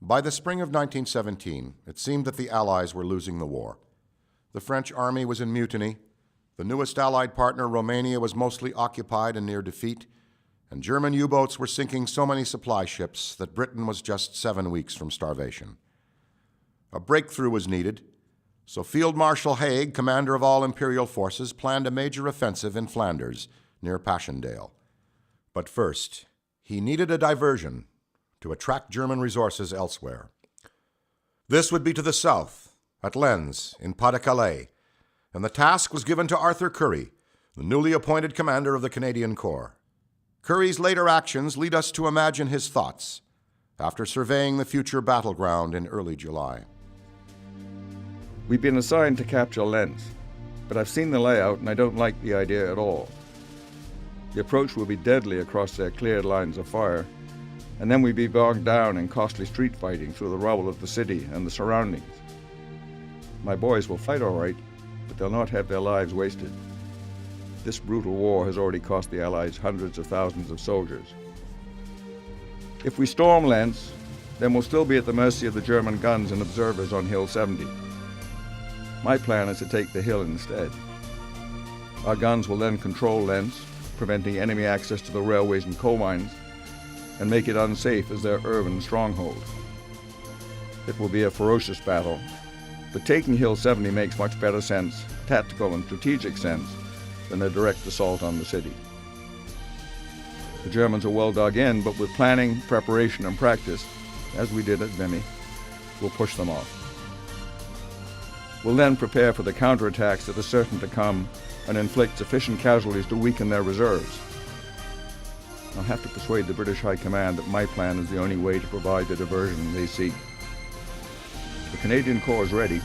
By the spring of 1917, it seemed that the Allies were losing the war. The French army was in mutiny, the newest Allied partner, Romania, was mostly occupied and near defeat, and German U-boats were sinking so many supply ships that Britain was just 7 weeks from starvation. A breakthrough was needed, so Field Marshal Haig, commander of all imperial forces, planned a major offensive in Flanders, near Passchendaele. But first, he needed a diversion to attract German resources elsewhere. This would be to the south, at Lens, in Pas-de-Calais, and the task was given to Arthur Currie, the newly appointed commander of the Canadian Corps. Currie's later actions lead us to imagine his thoughts after surveying the future battleground in early July. We've been assigned to capture Lens, but I've seen the layout and I don't like the idea at all. The approach will be deadly across their cleared lines of fire, and then we'd be bogged down in costly street fighting through the rubble of the city and the surroundings. My boys will fight all right, but they'll not have their lives wasted. This brutal war has already cost the Allies hundreds of thousands of soldiers. If we storm Lens, then we'll still be at the mercy of the German guns and observers on Hill 70. My plan is to take the hill instead. Our guns will then control Lens, preventing enemy access to the railways and coal mines, and make it unsafe as their urban stronghold. It will be a ferocious battle, but taking Hill 70 makes much better sense, tactical and strategic sense, than a direct assault on the city. The Germans are well dug in, but with planning, preparation, and practice, as we did at Vimy, we'll push them off. We'll then prepare for the counterattacks that are certain to come and inflict sufficient casualties to weaken their reserves. I'll have to persuade the British High Command that my plan is the only way to provide the diversion they seek. The Canadian Corps is ready.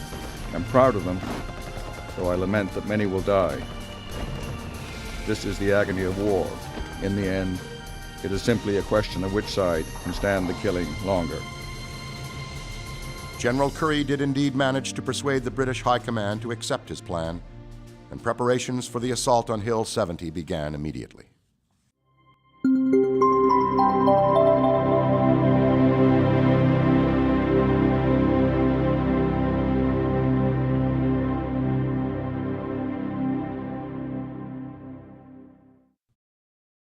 I'm proud of them, though I lament that many will die. This is the agony of war. In the end, it is simply a question of which side can stand the killing longer. General Currie did indeed manage to persuade the British High Command to accept his plan, and preparations for the assault on Hill 70 began immediately.